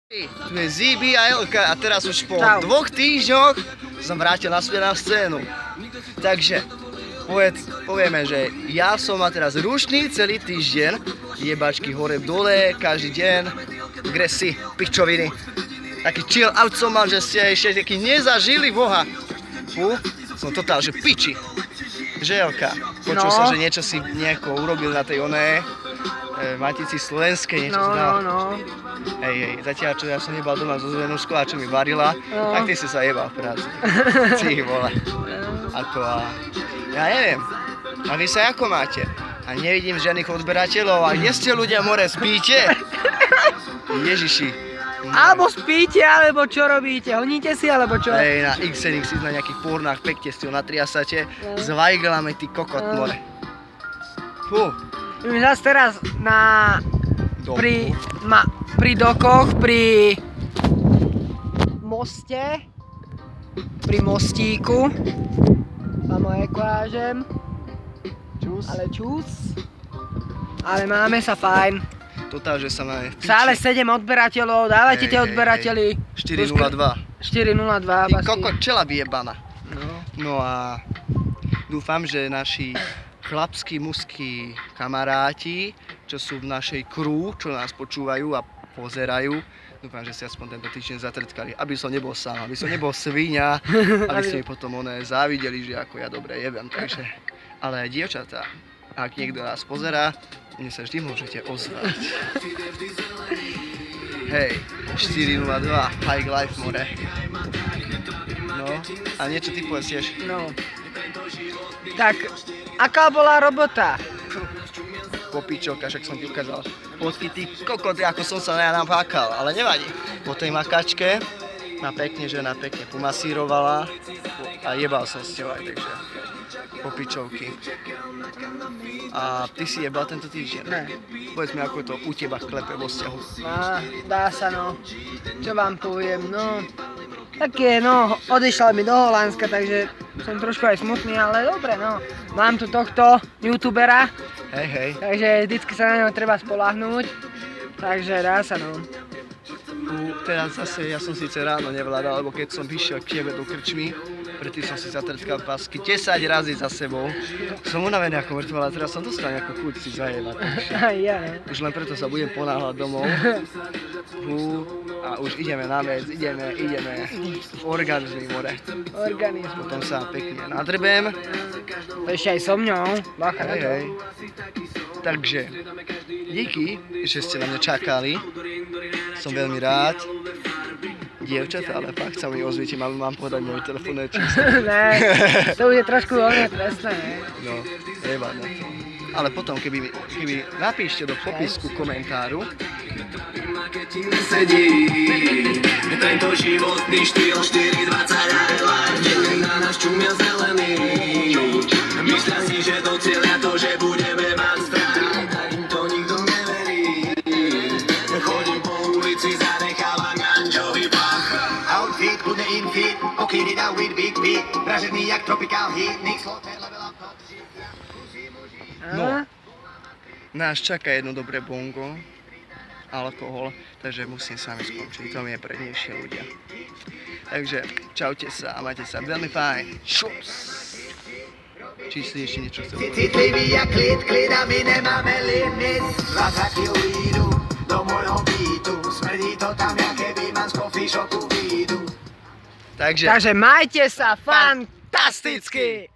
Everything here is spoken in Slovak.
Tu je ZB a Elka a teraz už po Čau. 2 týždňoch som vrátil naspäť na scénu. Takže povieme, že ja som ma teraz rušný celý týždeň, jebačky hore dole, každý deň, kde si, pičoviny. Taký chill out som mal, že ste ešte taký nezažili boha. Som totál, že piči. Že Elka, počul som, že niečo si nejako urobil na tej Matici Slovenskej, niečo si dal. Hej, zatiaľ čo ja som nebal doma so Zvenuškou a čo mi varila, tak ty si sa jebal v práci. Ty vole. Ja neviem. A vy sa ako máte? A nevidím žiadnych odberateľov. A kde ste ľudia more, spíte? Ježiši. Alebo spíte, alebo čo robíte? Honíte si, alebo čo? Hej, na XNX na nejakých pornách, pekte ste ho natriasate. S vajglami, ty kokot more. Fú. My zase teraz pri dokoch, pri moste, pri mostíku. Vám ho ekážem. Čus. Ale máme sa fajn. Totál, že sa máme v piči. Stále 7 odberateľov, dávajte tie odberateľi. 402. 402, Ty kokot, čela vyjebana. No a dúfam, že naši chlapskí, mužskí kamaráti, čo sú v našej crew, čo nás počúvajú a pozerajú, dúfam, že si aspoň tento týždeň zatrtkali, aby som nebol sám, aby som nebol sviňa, aby ste mi potom závideli, že ako ja dobre jebem, takže. Ale aj dievčatá, ak niekto nás pozerá, mne sa vždy môžete ozvať. Hej, 402, High Life more. No, a niečo ty povedz tiež. No. Tak, aká bola robota? Popičovka, však som ti ukázal fotky, ty kokot, ako som sa napákal, ale nevadí. Po tej makačke ma pekne žena pomasírovala a jebal som s ňou aj, takže popičovky. A ty si jebal tento týždeň? Ne. Povedz mi, ako to u teba klepe vo vzťahu. Dá sa no. Čo vám poviem, no. Také no, odišla mi do Holandska, takže som trošku aj smutný, ale dobre no. Mám tu tohto youtubera. Hej. Takže vždycky sa na neho treba spoľahnúť. Takže dá sa no. Teraz zase, ja som síce ráno nevládal, lebo keď som vyšiel k tebe do krčmy, predtým som si zatrtkal pásky 10 razy za sebou. Som unavený ako mŕtval a teraz som dostal nejakú chuť si zajebať. Už len preto sa budem ponáhľať domov. A už ideme na vec, ideme v organizmi more. Potom sa pekne nadrbem. Ešte aj so mňou, bacha na to. Hej. Takže, díky, že ste na mňa čakali. Som veľmi rád. Dievčatá, ale fakt sa mi ozvíte, mám povedať moje telefónne číslo. Ne, to bude trošku veľmi trestné, ne? No, jebať na to. Ale potom, keby napíšte do popisku komentáru, tento životný štýl 420 highlight, na nás čumia zelený. Myslia si, že to cieľia to, že budeme mať strach, tak im to nikto neverí. Chodím po ulici, zanechávam ganžový pach. Outfit, kľudne infit, okýny dá with big beat, vražený jak tropical heat, Nick Slaughter, level up top. no, nás čaká jedno dobré bongo, alkohol, takže musím s vami skončiť, to mi je prednejšie ľudia. Takže čaute sa a majte sa veľmi fajn. Šups! Či si ešte niečo chcel povedať? Citlivý jak klid a my nemáme limit. 20 kg idú do môjho bytu, smrdí to tam, jak keby mám z coffee shopu výjdu. Takže Takže majte sa fantasticky!